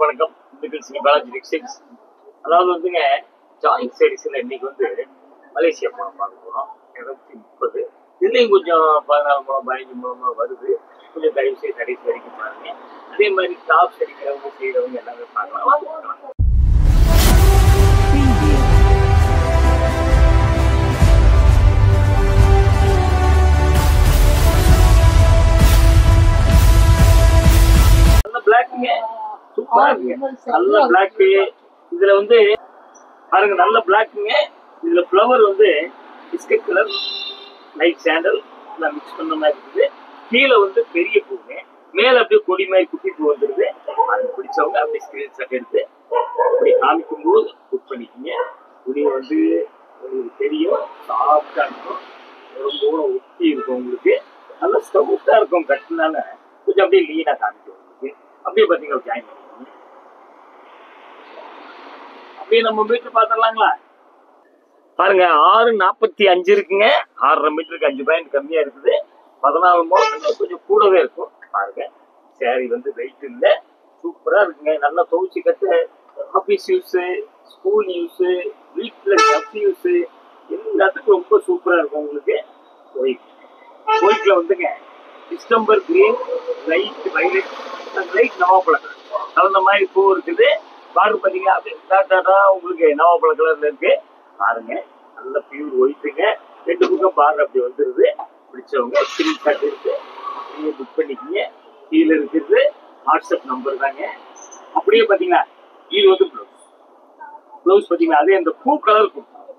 அனைவருக்கும் வணக்கம். ஸ்ரீ பாலாஜி டெக்ஸ்டைல்ஸ். அதாவது வந்துங்க, ஜாயிண்ட் சாரீஸ்ல இன்னைக்கு வந்து மலேசியா போன பார்க்க போறோம். 230 இதுலயும் கொஞ்சம் 14 மூலம் 15 மூலமா வருது. கொஞ்சம் தயவு செய்து கடைசி வரைக்கும் பாருங்க. அதே மாதிரி டாப்ஸ் அடிக்கிறவங்க செய்யறவங்க எல்லாமே பார்க்கலாம். சூப்பரா இருக்குங்க, நல்ல பிளாக். இதுல வந்து பாருங்க, நல்ல பிளாக்குங்க. இதுல ஃபிளவர் வந்து பிஸ்கட் கலர், லைட் சாண்டல் எல்லாம் மிக்ஸ் பண்ண மாதிரி இருக்குது. கீழே வந்து பெரிய பூங்க, மேல அப்படியே கொடி மாதிரி குட்டி பூ வந்துருது. அது பிடிச்சவங்க அப்படியே ஸ்கிரீன்ஷாட் எடுத்து அப்படி காமிக்கும் போது புக் பண்ணிக்கிங்க. துணி வந்து உங்களுக்கு தெரியும், சாஃப்டா இருக்கும், ரொம்ப ஒட்டி இருக்கும். உங்களுக்கு நல்லா ஸ்டவுட்டா இருக்கும். கட்டினால கொஞ்சம் அப்படியே லீனா காமிக்கும். உங்களுக்கு அப்படியே பாத்தீங்கன்னா ஜாயின் பண்ணிக்கோங்க. அப்படியே நம்ம மீட்டர் பாத்திரலாங்களா? பாருங்க, 6.45 இருக்குங்க. 6.5 மீட்டருக்கு 5 பாயிண்ட் கம்மியா இருக்குது. 14 மூலம் கொஞ்சம் கூடவே இருக்கும். பாருங்க, சாரி வந்து வெயிட் இல்ல, சூப்பரா இருக்குங்க. நல்லா துவச்சி கட்டு, ஆபீஸ் யூஸ், ஸ்கூல் யூஸ், வீட்டுல கப் யூஸ், எல்லாத்துக்கும் ரொம்ப சூப்பரா இருக்கும். உங்களுக்கு ஒயிட்ல வந்துங்க distemper green, light violet, light நவாப்பழம் கலந்த மாதிரி பூ இருக்குது. பார்டர் பாத்தீங்கன்னா அப்படியே உங்களுக்கு நவாப்பழ கலர்ல இருக்கு. பாருங்க, நல்ல பியூர் ஒயிட்டுங்க. 2 பக்கம் பார்டர் அப்படி வந்துருது. பிடிச்சவங்க ஸ்கிரீன்ஷாட் எடுத்து அப்படியே புக் பண்ணிக்கிங்க. கீழே இருக்கிறது வாட்ஸ்அப் நம்பர் தாங்க. அப்படியே பாத்தீங்கன்னா இது வந்து பிளவுஸ் பாத்தீங்கன்னா அதே அந்த பூ கலர்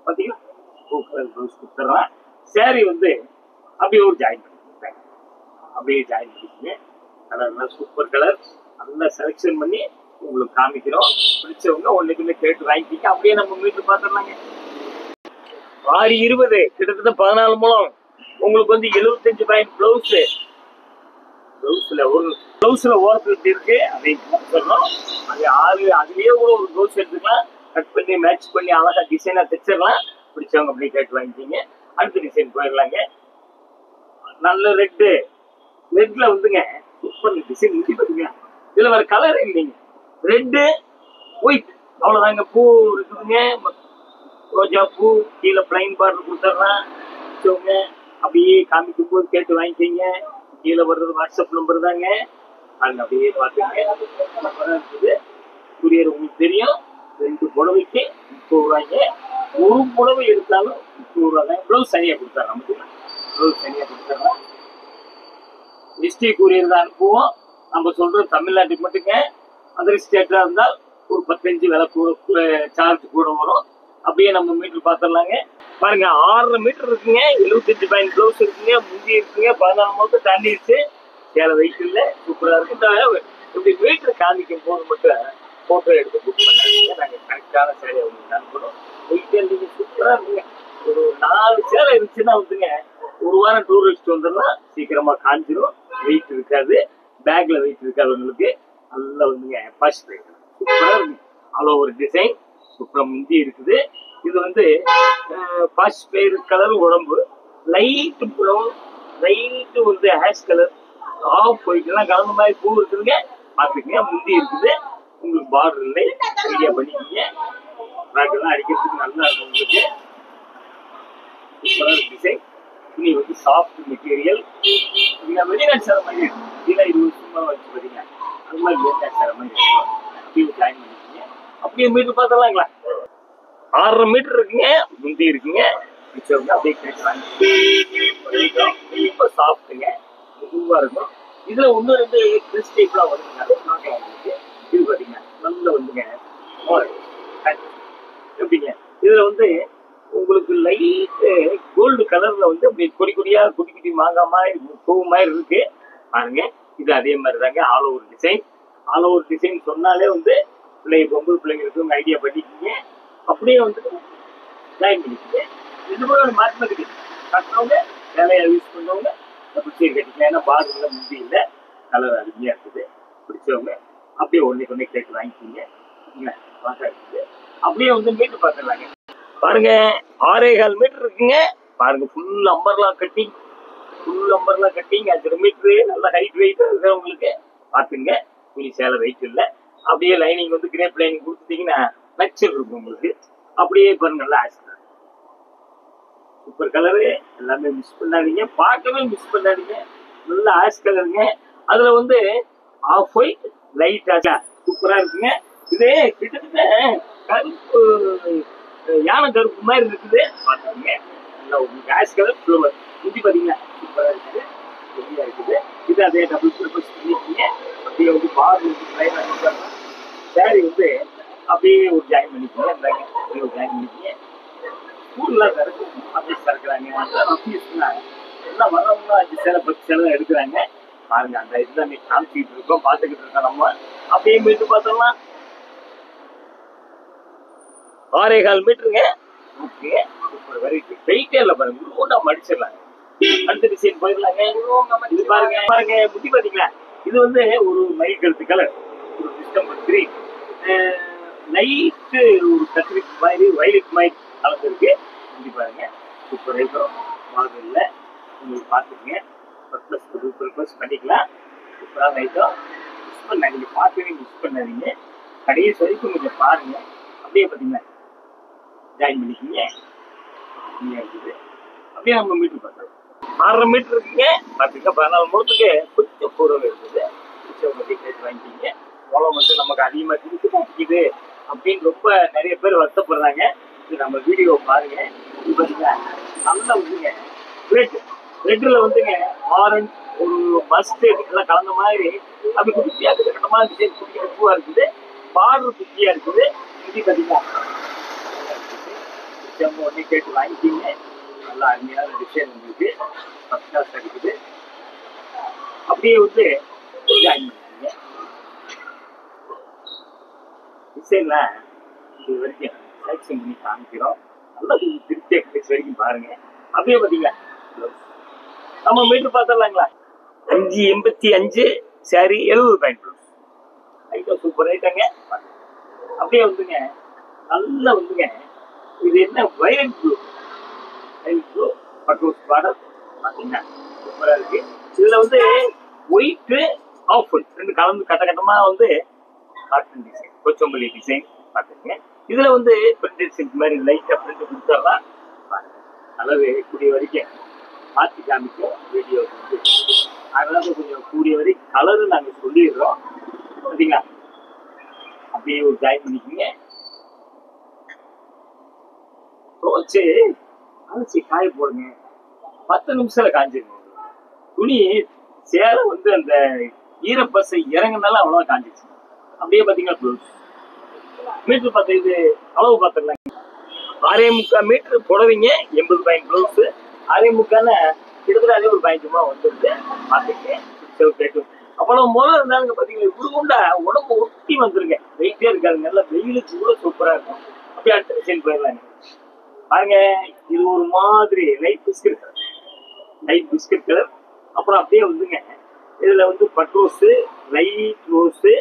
பாத்தீங்கன்னா பூ கலர் பிளவுஸ் கொடுத்துட்றேன். சாரி வந்து அப்படியே ஒரு ஜாயின் பண்ணிக்கிறேன். அப்படியே ஜாயின் பண்ணிக்கிங்க. கலர் சூப்பர் கலர், நல்லா செலக்ஷன் பண்ணி உங்களுக்கு காமிக்கிறோம். பிடிச்சவங்க ஒண்ணுக்குள்ள கேட்டு வாங்கிக்கிங்க. அப்படியே நம்ம மீட்டர் பாத்துடலாங்க. 6.20 கிட்டத்தட்ட 14 மூலம். உங்களுக்கு வந்து 75 பாயிண்ட் பிளவுஸ். பிளவுஸ்ல ஓரத்துல இருக்கு, அதை சொல்றோம். அது 6 அதுலயே கூட ஒரு பிளவுஸ் எடுத்துக்கலாம். கட் பண்ணி மேட்ச் பண்ணி அழகா டிசைனா தைச்சிடலாம். பிடிச்சவங்க அப்படியே கேட்டு வாங்கிக்கிங்க. அடுத்த டிசைன் போயிடலாங்க. நல்ல ரெட்ல வந்துங்க சூப்பர் டிசைன் இருக்கு பாத்தீங்க. இதுல வேற கலர் இல்லைங்க, ரெட்டு ஒயிட் அவ்வளவுதாங்க. பூ இருக்குதுங்க, ரோஜா பூ. கீழே பிளைன் பார்டர் கொடுத்துட்றேன். அப்படியே காமிக்கும் போது கேட்டு வாங்கிக்கிங்க. கீழே வர்றது வாட்ஸ்அப் நம்பர் தாங்க. அங்க அப்படியே பாத்துங்க. இருக்குது குரியர் உங்களுக்கு தெரியும். 2 புடவைக்கு 30 ரூபாய்ங்க. ஒரு புடவை எடுத்தாலும் 30 ரூபா தான். பிளவுஸ் தனியா கொடுத்தாரு, நமக்கு பிளவுஸ் தனியா கொடுத்துட்றேன். டிஸ்ட்ரிக்ட் கூரியர் தான் அனுப்புவோம். நம்ம சொல்றது தமிழ்நாட்டுக்கு மட்டுங்க. அதர் ஸ்டேட்டா இருந்தால் ஒரு 15 விலை கூட சார்ஜ் கூட வரும். அப்படியே நம்ம மீட்டர் பாத்திரலாங்க. பாருங்க, 6.5 மீட்டர் இருக்குங்க. 75 பாயிண்ட் பிளவுஸ் இருக்குங்க. முந்தி இருக்குங்க. 14 மூலம் தாண்டிடுச்சு. சேலை வெயிட் இல்ல, சூப்பரா இருக்கு. இப்படி மீட்டர் காமிக்கும் போது மட்டும் போட்டோ எடுத்து புக் பண்ணாதீங்க. நாங்க கரெக்டான சேலை உங்களுக்கு அனுப்பணும். வெயிட் இல்லைங்க, சூப்பரா இருக்குங்க. ஒரு 4 சேலை இருந்துச்சுன்னா வந்துங்க, ஒரு வாரம் டூர் வச்சுட்டு வந்துடலாம். சீக்கிரமா காஞ்சிடும். வெயிட் இருக்காது, பேக்ல வெயிட் இருக்காது. உங்களுக்கு நல்லா வந்துங்க ஃபர்ஸ்ட் சூப்பரா இருக்கு. ஆல் ஓவர் டிசைன் சூப்பரா முந்தி இருக்குது. இது வந்து ஃபர்ஸ்ட் பேர் கலர் உடம்பு, லைட் ப்ரௌன், லைட் வந்து ஹேஷ் கலர், ஆஃப் ஒயிட்லாம் கலந்த மாதிரி பூ இருக்குதுங்க. பாத்துக்கங்க, முந்தி இருக்குது. உங்களுக்கு பார்டர் இல்லை, ஐடியா பண்ணிக்கிங்க. பேக்கெல்லாம் அடிக்கிறதுக்கு நல்லா இருக்கும். உங்களுக்கு சூப்பரா டிசைன். துணி வந்து சாஃப்ட் மெட்டீரியல். வெளிநாட்டு சேர மாதிரி இருக்கும். இதெல்லாம் 20 வருஷமா வச்சு பார்த்தீங்க, அது மாதிரி வெளிநாட்டு சேர மாதிரி இருக்கும். அப்படியே ஜாயின் பண்ணிக்கிங்க. அப்படியே மீட்டர் பார்த்தலாங்களா? 6.5 மீட்டர் இருக்குங்க. முந்தி இருக்குங்க. பிடிச்சவங்க அப்படியே கேட்கலாங்க. ரொம்ப சாஃப்ட்டுங்க, மெதுவா இருக்கும். இதுல 1 2 கிறிஸ் டைப்லாம் வருதுங்க. உங்களுக்கு இது பார்த்தீங்கன்னா நல்ல வந்துங்க எப்படிங்க. இதுல வந்து உங்களுக்கு லைட் கோல்டு கலர்ல வந்து அப்படி கொடி கொடியா குட்டி குட்டி மாங்காய் மாதிரி பூ மாதிரி இருக்கு. பாருங்க, இது அதே மாதிரி தாங்க. All over design. All over design சொன்னாலே வந்து பொம்பளை பிள்ளைங்களுக்கு உங்க ஐடியா பண்ணிக்கிங்க. அப்படியே வந்து ஜாயின் பண்ணிக்கிங்க. இது கூட ஒரு மேத்தமெட்டிக்ஸ் கட்டுறவங்க, வேலையை யூஸ் பண்ணுறவங்க பிடிச்சி கட்டிக்கலாம். ஏன்னா பார்டர்ல முந்தி இல்லை, கலர் அருமையா இருக்குது. பிடிச்சவங்க அப்படியே ஒன்றுக்கு கேட்டு வாங்கிக்கிங்க. இருக்குது. அப்படியே வந்து மீட்டர் பார்த்துடலாங்க. பாருங்க, 6.25 மீட்டர் இருக்குங்க. பாருங்க, ஃபுல் அம்பர்லாம் கட்டிங், 5 மீட்டரு. நல்ல ஹைட் வெயிட் இருக்கு. உங்களுக்கு பாத்துங்க, துணி சேலை வெயிட் இல்லை, அப்படியே லைனிங் வந்து கிரேப் லைனிங் கொடுத்துட்டீங்கன்னா நச்சல் இருக்கும் உங்களுக்கு. அப்படியே பாருங்க நல்லா ஆஷ் கலர், சூப்பர் கலரு. எல்லாமே மிஸ் பண்ணாதீங்க, பார்க்கவே மிஸ் பண்ணாதீங்க. நல்ல ஆஷ் கலருங்க. அதுல வந்து ஆஃப் ஒயிட் லைட் ஆஷா சூப்பரா இருக்குங்க. இதே கிட்டத்தட்ட கருப்பு யானை கருப்பு மாதிரி இருக்குது பார்த்துக்கோங்க. நல்லா உங்களுக்கு ஆஷ் கலர் ஃப்ளவர் சுத்தி பார்த்தீங்கன்னா சூப்பரா இருக்குது, ரெடியா இருக்குது. இது அதே டபுள் பர்பஸ் பண்ணிக்கீங்க. அப்படியே வந்து பார் வந்து சாரி வந்து அப்படியே ஒரு ஜாயின் பண்ணிக்கோங்க. அப்படியே ஒரு ஜாயின் பண்ணிக்கீங்க. ஸ்கூல்லாம் ஆஃபீஸ் இருக்கிறாங்க, ஆஃபீஸ்னா எல்லாம் வர்றவங்க 5 சேலை 10 சேலை எடுக்கிறாங்க பாருங்க. அந்த இதுதான் நீ காமிச்சிட்டு இருக்கோம், பார்த்துக்கிட்டு இருக்கோம் நம்ம. அப்படியே மீட்டு பார்த்தோம்னா 6.25 மீட்டருங்க. Okay super variety. வெயிட்டே இல்லை பாருங்க, கூட மடிச்சிடலாங்க. அடுத்த டிசைன் போயிடலாங்க. இது பாருங்க பாருங்க முடி பாத்தீங்களா, இது வந்து ஒரு மை கருத்து கலர், ஒரு டிஸ்டம்பர் கிரீன், லைட்டு ஒரு கத்திரிக்கு மாதிரி வயலட் மாதிரி கலந்து இருக்கு. முடி பாருங்க சூப்பர் ஐட்டம். மாடல்ல உங்களுக்கு பார்த்துக்கங்க, பர்பஸ் பண்ணிக்கலாம். சூப்பரான ஐட்டம். மிஸ் பண்ண நீங்க பார்க்கவே மிஸ் பண்ணாதீங்க, கடைசி வரைக்கும் கொஞ்சம் பாருங்க. அப்படியே பார்த்தீங்கன்னா ஜாயின் பண்ணிக்கிங்க. இருக்குது அப்படியே நம்ம மீட்டர் பார்த்தோம் 6.5 மீட்டர் இருக்குங்க. பார்த்துக்க 14 முகத்துக்கு கொஞ்சம் பூர்வம் இருக்குது. வாங்கிக்கிங்க. மூலம் வந்து நமக்கு அதிகமாக இருக்குது அப்படின்னு ரொம்ப நிறைய பேர் வருத்தப்படுறாங்க. இது நம்ம வீடியோ பாருங்க. இது பார்த்தீங்கன்னா நல்லா வந்துங்க ரெட், ரெட்டில் வந்துங்க ஆரஞ்சு ஒரு மஸ்ட் எல்லாம் கலந்த மாதிரி அப்படி குட்டியாக கட்டமாக டிசைன் குட்டியாக பூவாக இருக்குது. பார்டர் குட்டியாக இருக்குது. இது பார்த்தீங்கன்னா ஒன்னே கேட்டு வாங்கிக்கிங்க. நல்லா அருமையான டிசைன் உங்களுக்கு ஃபர்ஸ்ட் கிளாஸ் இருக்குது. அப்படியே வந்து ஜாயின் பண்ணிக்கிங்க. டிசைன்லாம் இது வரைக்கும் செலக்ஷன் பண்ணி காமிக்கிறோம். நல்லா திருப்தியாக கடைசி வரைக்கும் பாருங்க. அப்படியே பார்த்தீங்களா நம்ம மீட்டர் பார்த்துடலாங்களா. 5.85 சாரி 70 பாயிண்ட் ஐட்டம் சூப்பர் ஐட்டங்க. அப்படியே வந்துங்க நல்லா வந்துங்க இது என்ன வயலட் ப்ளூ, வயலட் ப்ளூ பட்டோஸ் பார்டர் பார்த்தீங்கன்னா சூப்பராக இருக்கு. இதுல வந்து ஒயிட்டு ஆஃப் ஒயிட் ரெண்டு கலந்து கட்ட கட்டமா வந்து காட்டன் டிசைன் கொச்சம்பள்ளி டிசைன் பார்த்துருங்க. இதுல வந்து பிரிண்டட் சில்க் மாதிரி லைட்டா பிரிண்ட் கொடுத்தாதான் அளவு கூடிய வரைக்கும் மாற்றி காமிக்கும் வீடியோ வந்து. அதனால கொஞ்சம் கூடிய வரை கலரு நாங்கள் சொல்லிடுறோம் பார்த்தீங்களா. அப்படியே ஒரு ஜாயின் பண்ணிக்கிங்க. துவச்சு அரைச்சி காய போடுங்க. 10 நிமிஷத்துல காஞ்சிருங்க. துணி சேலை வந்து அந்த ஈரப்பசை இறங்குனால அவ்வளோதான் காஞ்சிச்சு. அப்படியே பார்த்தீங்கன்னா ப்ளவுஸ் மீட்டர் பார்த்து இது அளவு பார்த்துக்கலாம். 6.25 மீட்டர் புடவைங்க, 80 பாயிண்ட் ப்ளவுஸ். 6.25 கிட்டத்தட்ட அதே ஒரு பாயிண்ட்டுமா வந்துருது. பார்த்துக்கேன். அவ்வளோ முதல்ல இருந்தாலுங்க பார்த்தீங்கன்னா உருண்டா உடம்பு ஒட்டி வந்துருங்க, வெயிட்டே இருக்காது. நல்லா வெயிலுக்கு கூட சூப்பராக இருக்கும். அப்படியே அடுத்த டிசைன் போயிடலாங்க. பாருங்க இது ஒரு மாதிரி light biscuit colour, light biscuit colour. அப்புறம் அப்படியே வந்துங்க இதுல வந்து but rose, light rose,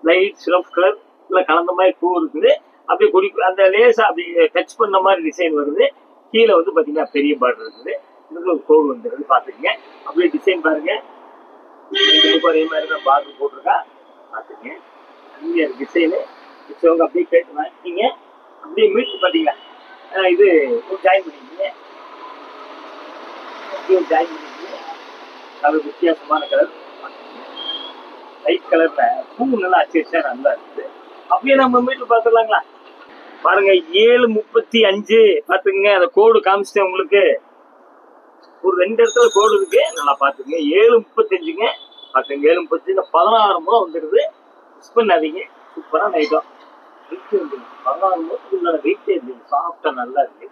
light சிலப் கலர் இல்லை கலந்த மாதிரி பூ இருக்குது. அப்படியே கொடி அந்த லேசா அப்படி டச் பண்ண மாதிரி டிசைன் வருது. கீழே வந்து பார்த்தீங்கன்னா பெரிய பார்டர் இருக்குது. இதுக்கு ஒரு கோடு வந்துருது பார்த்துக்கங்க. அப்படியே டிசைன் பாருங்க, ஒரே மாதிரி தான் பார்டர் போட்டிருக்கா பார்த்துங்க. இங்கே டிசைனு மிச்சவங்க அப்படியே கேட்டு வாங்கிக்கிங்க. அப்படியே மீட்டு பார்த்தீங்களா இது ஒரு ஜாயின் பண்ணிக்கிங்க. அப்படியே ஜாயின் பண்ணிக்கிங்க. கலர் வித்தியாசமான கலர் லைட் கலர்ல பூ நல்லா அச்சா நல்லா இருக்குது. அப்படியே நம்ம மீட்டர் பார்த்துடலாங்களா. பாருங்க 7.35 பார்த்துக்குங்க. அந்த கோடு காமிச்சிட்டேன் உங்களுக்கு. ஒரு 2 இடத்துல கோடு இருக்கு, நல்லா பார்த்துக்குங்க. 7.35ங்க பார்த்துங்க. 7.35 16 முறை வந்துடுது. மிஸ் பண்ணாதீங்க. சூப்பரான ஐட்டம். 16 முறைக்கு வெயிட்டே இருக்கு, சாஃப்டா நல்லா இருக்கு.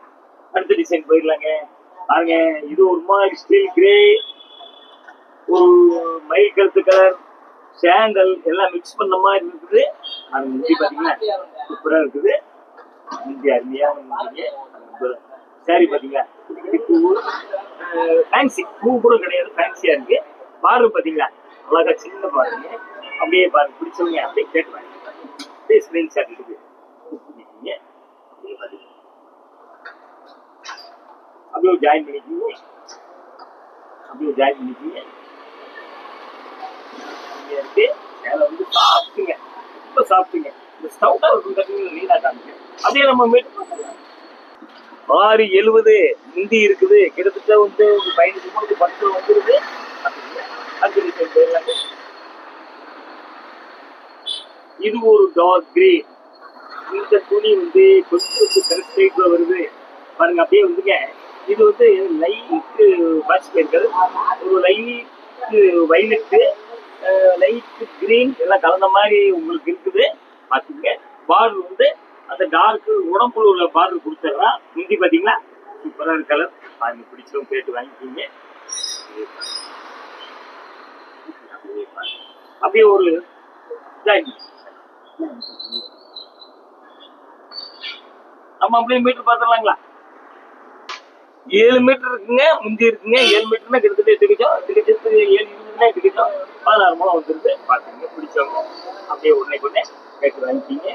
அடுத்த டிசைன் போயிடலாங்க. பாருங்க இது ஒரு மாதிரி ஸ்டீல் கிரே, ஒரு மயில் கருத்து கலர், சாண்டல் எல்லாம் மிக்ஸ் பண்ண மாதிரி இருக்குது. அது முந்தி பார்த்தீங்கன்னா சூப்பராக இருக்குது. முந்தி அருமையாக சாரி பார்த்தீங்களா. பூ ஃபேன்சி பூ கூட கிடையாது, ஃபேன்சியா இருக்கு. பார்டர் பார்த்தீங்களா அழகா சின்ன பாருங்க. அப்படியே பாருங்க பிடிச்சவங்க அப்படியே கேட்டுவாங்க. அப்படியே ஸ்கிரீன் ஷாட் இருக்குது. அப்படியே ஜாயின் பண்ணிக்கிங்க. அப்படியே ஜாயின் பண்ணிக்கிங்க. இருக்கு சேலை வந்து சாப்பிட்டுங்க, ரொம்ப சாப்பிட்டு இந்த ஸ்டவுட்டா இருக்கும் கட்டிங் லீனா காமிங்க. அப்படியே நம்ம மீட் பண்ணலாம். 670 முந்தி இருக்குது, கிட்டத்தட்ட வந்து 15 வந்துருது. அடுத்த டிசைன் போயிடலாங்க. இது ஒரு டார்க் கிரீன். இந்த துணி வந்து கொஞ்சம் கரெக்ட் வருது பாருங்க. அப்படியே வந்துங்க, இது வந்து லைட் வாஷ் இருக்கிறது, ஒரு லைட் வைலட்டு, லைட் கிரீன் எல்லாம் கலந்த மாதிரி உங்களுக்கு இருக்குது பாத்துங்க. பார்டர் வந்து அந்த டார்க் உடம்புல உள்ள பார்டர் கொடுத்துட்றான். முந்தி பாத்தீங்களா சூப்பரான கலர் பாருங்க. பிடிச்சவங்க கேட்டு வாங்கிக்கிங்க. அப்படியே ஒரு நம்ம அப்படியே மீட்டர் பாத்துடலாங்களா? 7 மீட்டர் இருக்குங்க, முந்தி இருக்குங்க. 7 மீட்டர்னா கிட்டத்தட்ட 8 கஜம், 7 கஜம் 16 மூலம் வந்துருது பாத்துங்க. பிடிச்சவங்க அப்படியே உடனே கேட்டு வாங்கிக்கிங்க.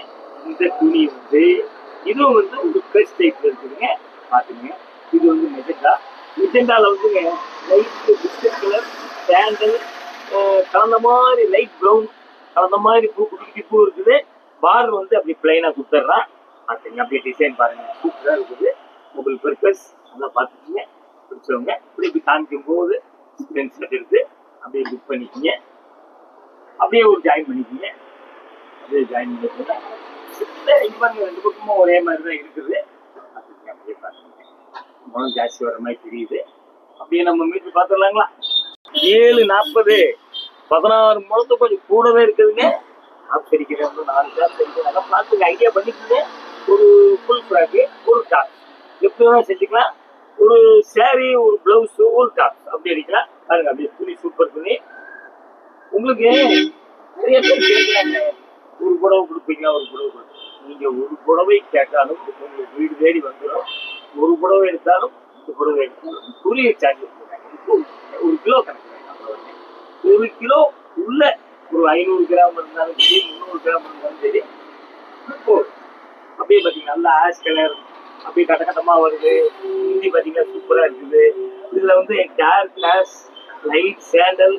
இந்த துணி வந்து இதுவும் வந்து ஒரு ப்ரெஸ் டைப்ல இருக்குதுங்க பாத்துங்க. இது வந்து மெஜெண்டால வந்துங்க லைட் பிஸ்கட் கலர், சாண்டல் கலந்த மாதிரி, லைட் ப்ரௌன் கலந்த மாதிரி குட்டி பூ இருக்குது. பார்டர் வந்து அப்படி பிளைனா கொடுத்துட்றான் பாத்துங்க. அப்படியே டிசைன் பாருங்க, சூப்பரா இருக்குது. மொபைல் பர்பஸ் நல்லா பாத்துக்கீங்க. பிடிச்சவங்க இப்படி காமிக்கும் போது இருக்கு, அப்படியே புக் பண்ணிக்கிங்க. அப்படியே ஒரு ஜாயின் பண்ணிக்கிங்க. அப்படியே ஜாயின் பண்ணிக்கோங்க. ரெண்டு பக்கமும் ஒரே மாதிரி தான் இருக்குது. அப்படியே பாத்துக்கீங்க. மனம் ஜாஸ்தி வர மாதிரி தெரியுது. அப்படியே நம்ம மீட்டர் பாத்துடலாங்களா? 740 16 முழத்து கொஞ்சம் கூடவே இருக்குதுங்க. பிரிக்கிறது 4 கிளாஸ் பிரிக்கிறாங்க. பார்த்துங்க, ஐடியா பண்ணிக்கோங்க. ஒரு ஃபுல் ஃப்ராக்கு, ஒரு டாப் எப்படி வேணா செஞ்சுக்கலாம். ஒரு சாரி, ஒரு பிளவுஸ், ஒரு டாப் அப்படி அடிக்கலாம் பாருங்க. அப்படியே துணி சூப்பர் துணி. உங்களுக்கு நிறைய பேர் கேட்கலாங்க, ஒரு புடவை கொடுப்பீங்க, ஒரு புடவை கொடுப்பீங்க. நீங்க ஒரு புடவை கேட்டாலும் உங்களுக்கு வீடு தேடி வந்துடும். ஒரு புடவை எடுத்தாலும் இந்த புடவை எடுத்தாலும் துணியை சார்ஜ் பண்ணுறாங்க. 1 கிலோ கணக்கு. 1 கிலோ உள்ள ஒரு 500 கிராம் இருந்தாலும் சரி, 300 கிராம் இருந்தாலும் சரி. அப்படியே பாத்தீங்கன்னா நல்லா ஆஷ் கலர், அப்படியே கட்டமா வருது. இது பாத்தீங்கன்னா சூப்பரா இருக்குது. இதுல வந்து dark ash, light sandal,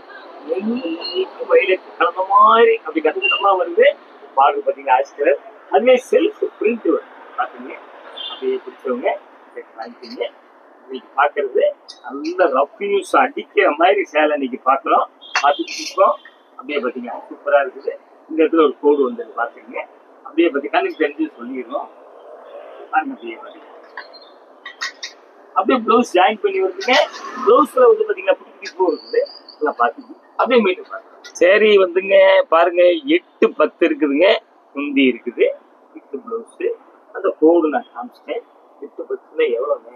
violet கலந்த மாதிரி அப்படி கட்டமா வருது. பார்டர் பாத்தீங்கன்னா ஆஷ் கலர். அதுவே செல்ஃப் பிரிண்ட் வரும் பாத்தீங்க. அப்படியே பிடிச்சவங்க வாங்கிக்கிங்க. இன்னைக்கு பாக்குறது நல்ல ரஃப் யூஸ் அடிக்கிற மாதிரி சேலை இன்னைக்கு பாக்குறோம். பார்த்துட்டு அப்படியே பாத்தீங்கன்னா சூப்பரா இருக்குது. இந்த இடத்துல ஒரு கோடு வந்து பாத்துக்கங்க. அப்படியே பத்தி கண்ணுக்கு தெரிஞ்சு சொல்லிடுறோம். அப்படியே பிளவுஸ் ஜாயின் பண்ணி வருதுங்க. பிளவுஸ்ல வந்து பாத்தீங்கன்னா புட்டி பூ இருக்குது. எல்லாம் பாத்துக்கு அப்படியே மீட்டு பாருங்க. சரி வந்துங்க பாருங்க, 8-10 இருக்குதுங்க. முந்தி இருக்குது, 8 பிளவுஸ். அந்த கோடு நான் காமிச்சிட்டேன். 8-10 எவ்வளவுங்க?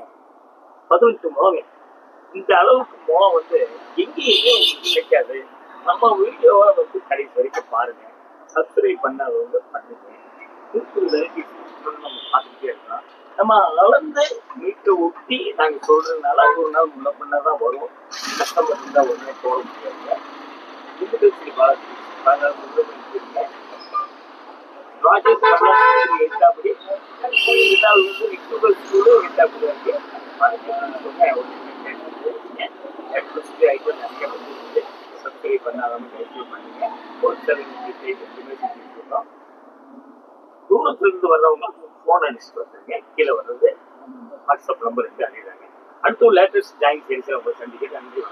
18 முழங்க. இந்த அளவுக்கு முளம் வந்து எங்கேயுமே உங்களுக்கு கிடைக்காது. நம்ம வீடியோவை வந்து கடைசி வரைக்கும் பாருங்க. சப்ஸ்கிரைப் பண்ணாதவங்க பண்ணுங்க. நம்ம பார்த்துக்கிட்டே இருக்கலாம். நம்ம அளந்து மீட்டை ஒட்டி நாங்க சொல்றதுனால ஒரு நாள் முன்ன பண்ணதான் வரும். கஸ்டமர் இருந்தா உடனே போட முடியாது. திண்டுக்கல் எட்டாப்படி வந்து விக்டோபர் ஸ்கூலு எட்டாப்படி இருக்கு. சப்ஸ்கிரைப் பண்ணாதவங்க தயவுசெய்து பண்ணுங்க. ஒருத்தர் தூரத்துல இருந்து வர்றவங்க போன் அடிச்சுட்டு வந்துருங்க. கீழே வர்றது வாட்ஸ்அப் நம்பர் இருக்கு, அதேதாங்க. அடுத்த ஒரு லேட்டஸ்ட் ஜாயின் சீரிஸ் சந்திக்க நன்றி.